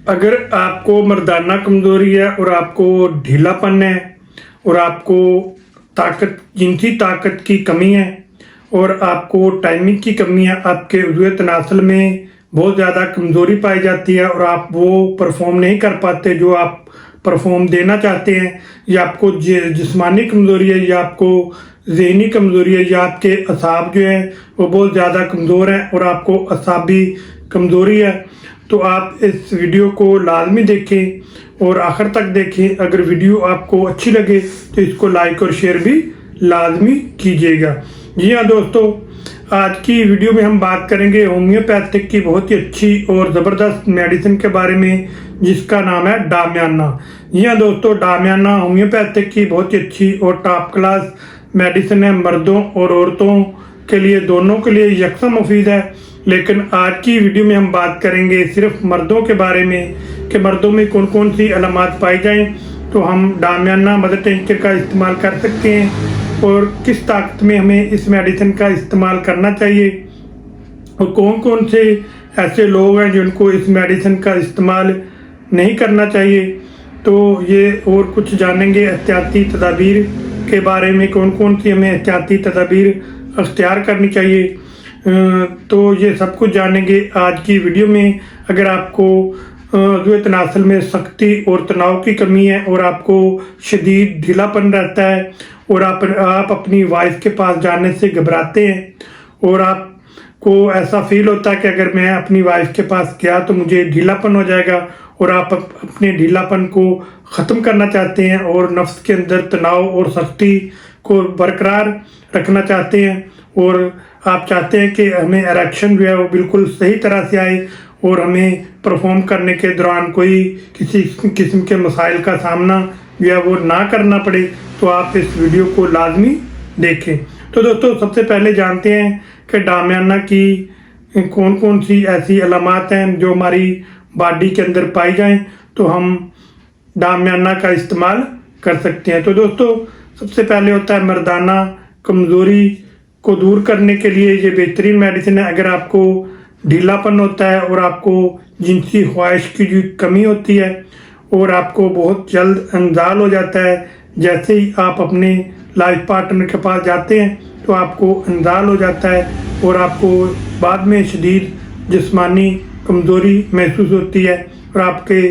अगर आपको मर्दाना कमजोरी है और आपको ढीलापन है और आपको जिनसी ताकत की कमी है और आपको टाइमिंग की कमी है, आपके उज़्वे तनासल में बहुत ज़्यादा कमज़ोरी पाई जाती है और आप वो परफॉर्म नहीं कर पाते जो आप परफॉर्म देना चाहते हैं, या आपको जिस्मानी कमज़ोरी है, या आपको ज़हनी कमज़ोरी है, या आपके असाब जो है वो बहुत ज़्यादा कमज़ोर हैं और आपको असाबी कमज़ोरी है, तो आप इस वीडियो को लाजमी देखें और आखिर तक देखें। अगर वीडियो आपको अच्छी लगे तो इसको लाइक और शेयर भी लाजमी कीजिएगा। जी हाँ दोस्तों, आज की वीडियो में हम बात करेंगे होम्योपैथिक की बहुत ही अच्छी और ज़बरदस्त मेडिसिन के बारे में, जिसका नाम है डामियाना। जी हाँ दोस्तों, डामियाना होम्योपैथिक की बहुत ही अच्छी और टॉप क्लास मेडिसिन है। मर्दों और औरतों के लिए, दोनों के लिए यकसा मुफीद है। लेकिन आज की वीडियो में हम बात करेंगे सिर्फ मर्दों के बारे में कि मर्दों में कौन कौन सी अलामात पाई जाएं तो हम डामियाना मदर टिंचर का इस्तेमाल कर सकते हैं, और किस ताकत में हमें इस मेडिसिन का इस्तेमाल करना चाहिए, और कौन कौन से ऐसे लोग हैं जिनको इस मेडिसिन का इस्तेमाल नहीं करना चाहिए। तो ये और कुछ जानेंगे एहतियाती तदाबीर के बारे में, कौन कौन सी हमें एहतियाती तदाबीर अख्तियार करनी चाहिए। तो ये सब कुछ जानेंगे आज की वीडियो में। अगर आपको उज़्वे तनासल में सख्ती और तनाव की कमी है और आपको शदीद ढीलापन रहता है और आप अपनी वाइफ के पास जाने से घबराते हैं और आपको ऐसा फील होता है कि अगर मैं अपनी वाइफ के पास गया तो मुझे ढीलापन हो जाएगा, और आप अपने ढीलापन को ख़त्म करना चाहते हैं और नफ्स के अंदर तनाव और सख्ती को बरकरार रखना चाहते हैं, और आप चाहते हैं कि हमें इरेक्शन जो है वो बिल्कुल सही तरह से आए और हमें परफॉर्म करने के दौरान कोई किसी किस्म के मसाइल का सामना जो है वो ना करना पड़े, तो आप इस वीडियो को लाजमी देखें। तो दोस्तों, सबसे पहले जानते हैं कि डामियाना की कौन कौन सी ऐसी अलामात हैं जो हमारी बॉडी के अंदर पाई जाएं तो हम डामियाना का इस्तेमाल कर सकते हैं। तो दोस्तों, सबसे पहले होता है मर्दाना कमज़ोरी को दूर करने के लिए ये बेहतरीन मेडिसिन है। अगर आपको ढीलापन होता है और आपको जिनसी ख्वाहिश की जो कमी होती है और आपको बहुत जल्द इंजाल हो जाता है, जैसे ही आप अपने लाइफ पार्टनर के पास जाते हैं तो आपको इंजाल हो जाता है और आपको बाद में शदीद जिस्मानी कमज़ोरी महसूस होती है और आपके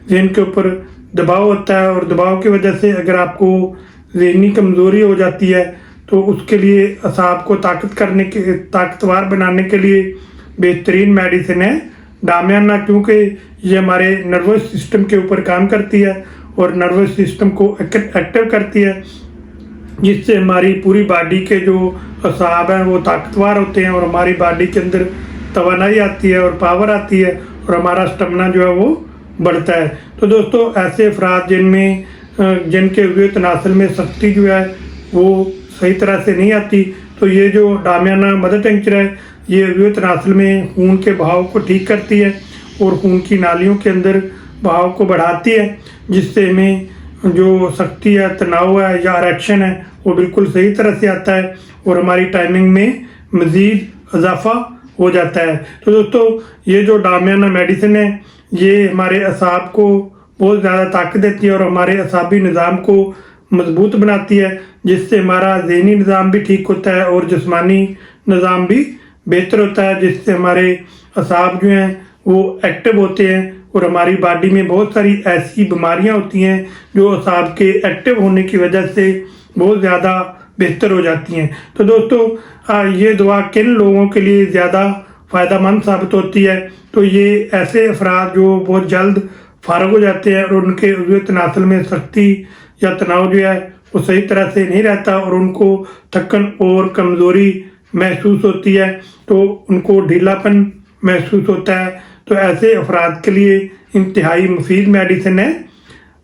ज़हन के ऊपर दबाव होता है, और दबाव की वजह से अगर आपको ज़हनी कमज़ोरी हो जाती है तो उसके लिए असाब को ताकतवर बनाने के लिए बेहतरीन मेडिसिन है डामियाना, क्योंकि ये हमारे नर्वस सिस्टम के ऊपर काम करती है और नर्वस सिस्टम को एक्टिव करती है, जिससे हमारी पूरी बॉडी के जो असाब हैं वो ताकतवर होते हैं और हमारी बॉडी के अंदर तवानाई आती है और पावर आती है और हमारा स्टेमिना जो है वो बढ़ता है। तो दोस्तों, ऐसे अफराद जिनके उज़्वे तनासल में सख्ती जो है वो सही तरह से नहीं आती, तो ये जो डामियाना मदर टिंचर है ये उज़्वे तनासल में खून के बहाव को ठीक करती है और खून की नालियों के अंदर बहाव को बढ़ाती है, जिससे हमें जो सख्ती है, तनाव है या इरेक्शन है वो बिल्कुल सही तरह से आता है और हमारी टाइमिंग में मज़ीद इजाफा हो जाता है। तो दोस्तों, ये जो डामियाना मेडिसिन है ये हमारे असाब को बहुत ज़्यादा ताकत देती है और हमारे असाबी निज़ाम को मजबूत बनाती है, जिससे हमारा ज़हनी निज़ाम भी ठीक होता है और जिस्मानी निज़ाम भी बेहतर होता है, जिससे हमारे असाब जो हैं वो एक्टिव होते हैं और हमारी बॉडी में बहुत सारी ऐसी बीमारियां होती हैं जो असाब के एक्टिव होने की वजह से बहुत ज़्यादा बेहतर हो जाती हैं। तो दोस्तों, ये दवा किन लोगों के लिए ज़्यादा फ़ायदेमंद साबित होती है, तो ये ऐसे अफराद जो बहुत जल्द फारग हो जाते हैं और उनके उज़्वे तनासल में सख्ती या तनाव जो है वो सही तरह से नहीं रहता और उनको थकन और कमज़ोरी महसूस होती है, तो उनको ढीलापन महसूस होता है। तो ऐसे अफराद के लिए इंतहाई मुफीद मेडिसिन है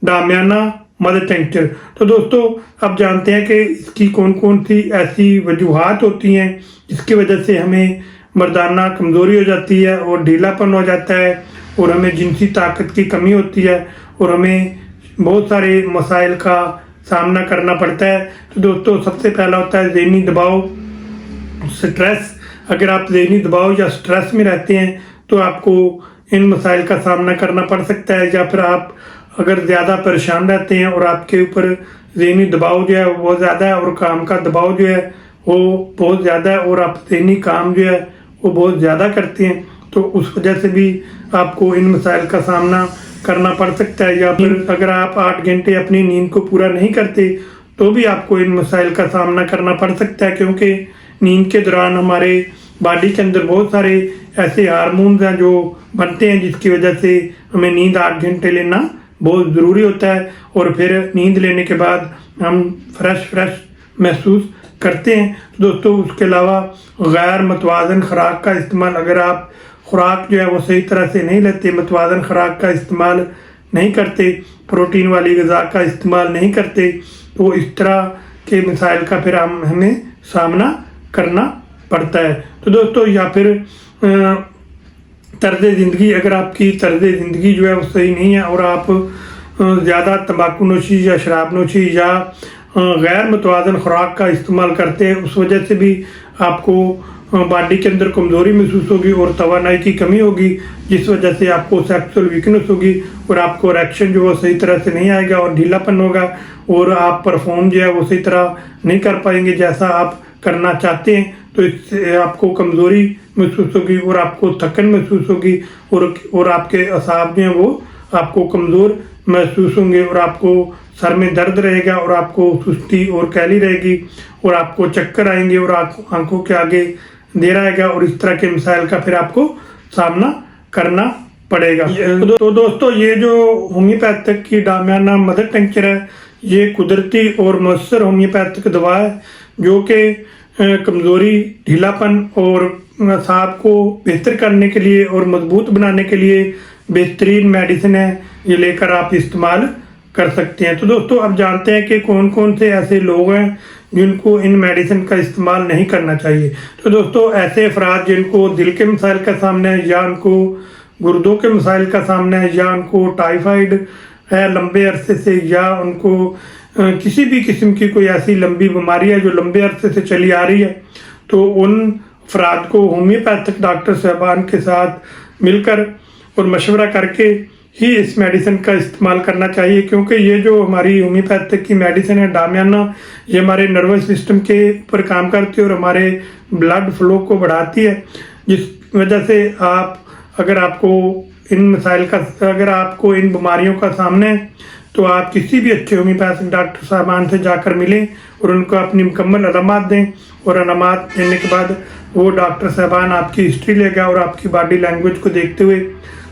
डामियाना मदर टिंचर। तो दोस्तों, अब जानते हैं कि इसकी कौन कौन सी ऐसी वजूहात होती हैं जिसकी वजह से हमें मर्दाना कमज़ोरी हो जाती है और ढीलापन हो जाता है और हमें जिनसी ताकत की कमी होती है और हमें बहुत सारे मसाइल का सामना करना पड़ता है। तो दोस्तों, सबसे पहला होता है ज़हनी दबाव, स्ट्रेस। अगर आप ज़हनी दबाव या स्ट्रेस में रहते हैं तो आपको इन मसाइल का सामना करना पड़ सकता है, या फिर आप अगर ज़्यादा परेशान रहते हैं और आपके ऊपर ज़हनी दबाव जो है वो बहुत ज़्यादा है और काम का दबाव जो है वो बहुत ज़्यादा है और आप ज़हनी काम जो है वो बहुत ज़्यादा करते हैं, तो उस वजह से भी आपको इन मसाइल का सामना करना पड़ सकता है। या फिर अगर आप 8 घंटे अपनी नींद को पूरा नहीं करते तो भी आपको इन मसाइल का सामना करना पड़ सकता है, क्योंकि नींद के दौरान हमारे बॉडी के अंदर बहुत सारे ऐसे हार्मोन्स हैं जो बनते हैं, जिसकी वजह से हमें नींद 8 घंटे लेना बहुत ज़रूरी होता है और फिर नींद लेने के बाद हम फ्रेश महसूस करते हैं। तो दोस्तों, उसके अलावा गैर मतवाज़न खुराक का इस्तेमाल, अगर आप खुराक जो है वो सही तरह से नहीं लेते, मतवाज़न खुराक का इस्तेमाल नहीं करते, प्रोटीन वाली ग़िज़ा का इस्तेमाल नहीं करते, तो इस तरह के मसाइल का फिर हमें सामना करना पड़ता है। तो दोस्तों, या फिर तर्ज़ ज़िंदगी, अगर आपकी तर्ज़ ज़िंदगी जो है वो सही नहीं है और आप ज़्यादा तंबाकू नोशी या शराब नोशी या गैर मुतवाज़न खुराक का इस्तेमाल करते हैं, उस वजह से भी आपको बॉडी के अंदर कमज़ोरी महसूस होगी और तवानाई की कमी होगी, जिस वजह से आपको सेक्सुअल वीकनेस होगी और आपको इरेक्शन जो है सही तरह से नहीं आएगा और ढीलापन होगा और आप परफॉर्म जो है वो सही तरह नहीं कर पाएंगे जैसा आप करना चाहते हैं। तो इससे आपको कमज़ोरी महसूस होगी और आपको थकन महसूस होगी और आपके असाब जो हैं वो आपको कमज़ोर महसूस होंगे और आपको सर में दर्द रहेगा और आपको सुस्ती और कैली रहेगी और आपको चक्कर आएंगे और आंखों के आगे अंधेरा आएगा और इस तरह के मसाइल का फिर आपको सामना करना पड़ेगा। तो दोस्तों, ये जो होम्योपैथिक की डामियाना मदर टिंचर है, ये कुदरती और मौसर होम्योपैथिक दवा है जो कि कमज़ोरी, ढीलापन और असाब को बेहतर करने के लिए और मजबूत बनाने के लिए बेहतरीन मेडिसिन है। ये लेकर आप इस्तेमाल कर सकते हैं। तो दोस्तों, अब जानते हैं कि कौन कौन से ऐसे लोग हैं जिनको इन मेडिसिन का इस्तेमाल नहीं करना चाहिए। तो दोस्तों, ऐसे अफराद जिनको दिल के मसाइल का सामना है, या उनको गुर्दों के मसाइल का सामना है, या उनको टाइफाइड है लंबे अरसे से, या उनको किसी भी किस्म की कोई ऐसी लंबी बीमारी है जो लंबे अरसे से चली आ रही है, तो उन अफराद को होम्योपैथिक डॉक्टर साहबान के साथ मिलकर और मशवरा करके ही इस मेडिसिन का इस्तेमाल करना चाहिए, क्योंकि ये जो हमारी होम्योपैथिक की मेडिसिन है डामियाना, ये हमारे नर्वस सिस्टम के ऊपर काम करती है और हमारे ब्लड फ्लो को बढ़ाती है, जिस वजह से अगर आपको इन बीमारियों का सामना है तो आप किसी भी अच्छे होम्योपैथिक डॉक्टर साहबान से जाकर मिलें और उनको अपनी मुकम्मल अलामात दें और अलामात देने के बाद वो डॉक्टर साहबान आपकी हिस्ट्री लेगा और आपकी बॉडी लैंग्वेज को देखते हुए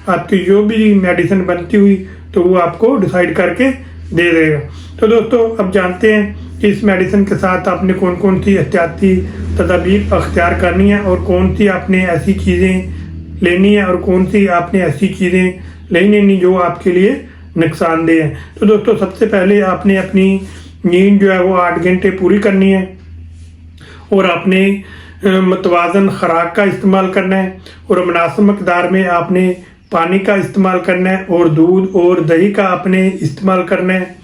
आपकी जो भी मेडिसिन बनती हुई तो वो आपको डिसाइड करके दे देगा। तो दोस्तों, अब जानते हैं कि इस मेडिसिन के साथ आपने कौन कौन सी एहतियाती तदाबीर अख्तियार करनी है और कौन सी आपने ऐसी चीज़ें लेनी है और कौन सी आपने ऐसी चीज़ें नहीं लेनी जो आपके लिए नुकसानदेह है। तो दोस्तों, सबसे पहले आपने अपनी नींद जो है वो 8 घंटे पूरी करनी है और आपने मतवाज़न खुराक का इस्तेमाल करना है और मुनासिब मकदार में आपने पानी का इस्तेमाल करना है और दूध और दही का आपने इस्तेमाल करना है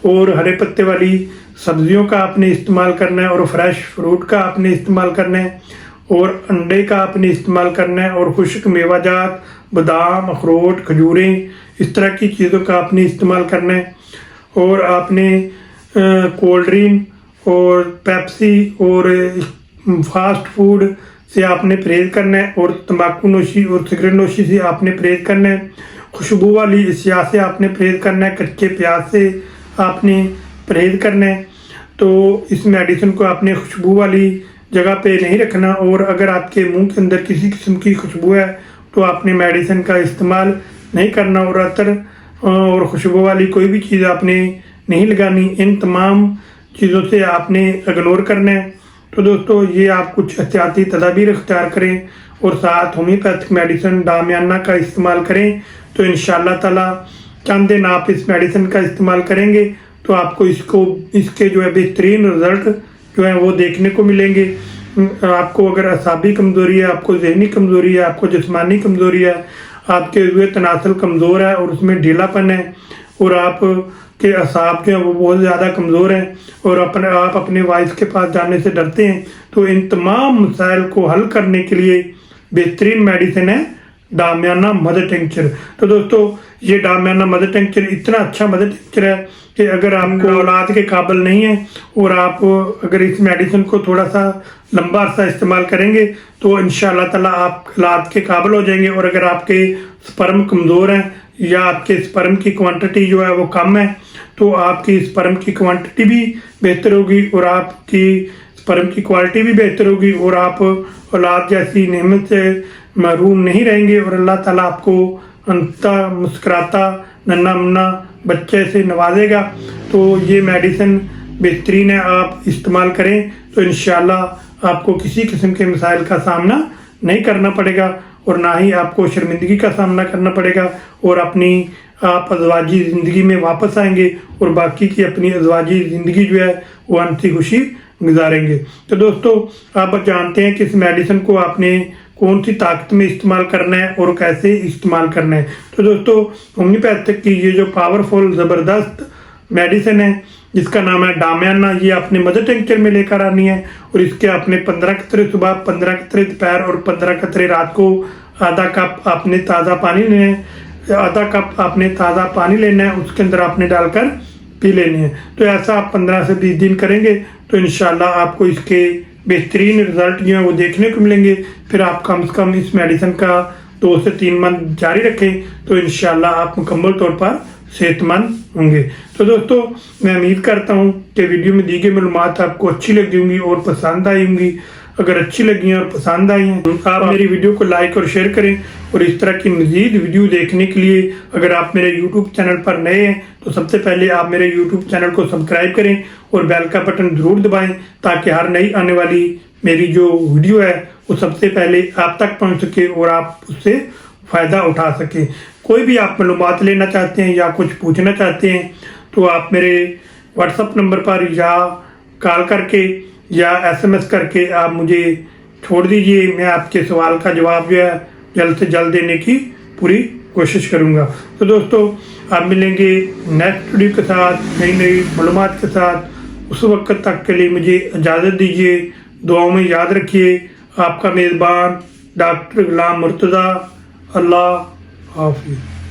और हरे पत्ते वाली सब्जियों का आपने इस्तेमाल करना है और फ्रेश फ्रूट का आपने इस्तेमाल करना है और अंडे का आपने इस्तेमाल करना है और खुश्क मेवाजात, बादाम, अखरोट, खजूरें, इस तरह की चीज़ों का आपने इस्तेमाल करना है और आपने कोल्ड ड्रिंक और पेप्सी और फास्ट फूड से आपने परहेज़ करना है और तंबाकू नोशी और सिगरेट नोशी से आपने परहेज़ करना है। खुशबू वाली अशिया से आपने परहेज़ करना है, कच्चे प्याज से आपने परहेज़ करना है। तो इस मेडिसिन को आपने खुशबू वाली जगह पे नहीं रखना और अगर आपके मुंह के अंदर किसी किस्म की खुशबू है तो आपने मेडिसिन का इस्तेमाल नहीं करना और अतर और खुशबू वाली कोई भी चीज़ आपने नहीं लगानी। इन तमाम चीज़ों से आपने इग्नोर करना है। तो दोस्तों, ये आप कुछ एहतियाती तदाबीर इख्तियार करें और साथ होम्योपैथिक मेडिसिन डामियाना का इस्तेमाल करें तो इंशाअल्लाह ताला चंद दिन आप इस मेडिसिन का इस्तेमाल करेंगे तो आपको इसके जो है बेहतरीन रिजल्ट जो है वो देखने को मिलेंगे। आपको अगर असाबी कमज़ोरी है, आपको जहनी कमज़ोरी है, आपको जिस्मानी कमज़ोरी है, आपके हुए तनासल कमज़ोर है और उसमें ढीलापन है और आप के असाब जो है वो बहुत ज़्यादा कमज़ोर हैं और आप अपने वाइफ के पास जाने से डरते हैं, तो इन तमाम मसाइल को हल करने के लिए बेहतरीन मेडिसिन है डामियाना मदर टिंचर। तो दोस्तों ये डामियाना मदर टिंचर इतना अच्छा मदर टिंचर है कि अगर आपको औलाद के काबिल नहीं है और आप अगर इस मेडिसिन को थोड़ा सा लंबा अरसा इस्तेमाल करेंगे तो इंशाअल्लाह ताला आप औलाद के काबिल हो जाएंगे। और अगर आपके स्पर्म कमज़ोर हैं या आपके स्पर्म की क्वांटिटी जो है वो कम है तो आपकी स्पर्म की क्वांटिटी भी बेहतर होगी और आपकी स्पर्म की क्वालिटी भी बेहतर होगी और आप औलाद जैसी नेमत से महरूम नहीं रहेंगे और अल्लाह ताला आपको अंततः मुस्कुराता नन्हा मुन्ना बच्चे से नवाजेगा। तो ये मेडिसिन बेहतरीन है, आप इस्तेमाल करें तो इंशाअल्लाह आपको किसी किस्म के मसाइल का सामना नहीं करना पड़ेगा और ना ही आपको शर्मिंदगी का सामना करना पड़ेगा और अपनी आप अज़वाजी ज़िंदगी में वापस आएंगे और बाकी की अपनी अज़वाजी ज़िंदगी जो है वो हंसी खुशी गुजारेंगे। तो दोस्तों आप जानते हैं कि इस मेडिसिन को आपने कौन सी ताकत में इस्तेमाल करना है और कैसे इस्तेमाल करना है। तो दोस्तों होम्योपैथिक की ये जो पावरफुल ज़बरदस्त मेडिसिन है जिसका नाम है डामियाना, ये आपने मदर टिंचर में लेकर आनी है और इसके आपने 15 कतरे सुबह, 15 कतरे दोपहर और 15 कतरे रात को आधा कप आपने ताज़ा पानी लेना है, आधा कप आपने ताज़ा पानी लेना है, उसके अंदर आपने डालकर पी लेनी है। तो ऐसा आप 15 से 20 दिन करेंगे तो इंशाल्लाह आपको इसके बेहतरीन रिजल्ट जो है वो देखने को मिलेंगे। फिर आप कम से कम इस मेडिसिन का 2 से 3 मंथ जारी रखें तो इंशाल्लाह आप मुकम्मल तौर पर सेहतमंद होंगे। तो दोस्तों मैं उम्मीद करता हूँ कि वीडियो में दी गई मालूमात आपको अच्छी लगी होंगी और पसंद आई होंगी। अगर अच्छी लगी हैं और पसंद आई हैं तो आप मेरी वीडियो को लाइक और शेयर करें और इस तरह की मज़ीद वीडियो देखने के लिए अगर आप मेरे यूट्यूब चैनल पर नए हैं तो सबसे पहले आप मेरे यूट्यूब चैनल को सब्सक्राइब करें और बेल का बटन ज़रूर दबाएं ताकि हर नई आने वाली मेरी जो वीडियो है वो सबसे पहले आप तक पहुंच सके और आप उससे फ़ायदा उठा सकें। कोई भी आप मालूमात लेना चाहते हैं या कुछ पूछना चाहते हैं तो आप मेरे व्हाट्सएप नंबर पर या कॉल करके या SMS करके आप मुझे छोड़ दीजिए। मैं आपके सवाल का जवाब जो है जल्द से जल्द देने की पूरी कोशिश करूंगा। तो दोस्तों आप मिलेंगे नेक्स्ट वीडियो के साथ नई नई मालूमात के साथ। उस वक्त तक के लिए मुझे इजाज़त दीजिए। दुआओं में याद रखिए आपका मेज़बान डॉक्टर गुलाम मुर्तज़ा। अल्लाह हाफ़िज़।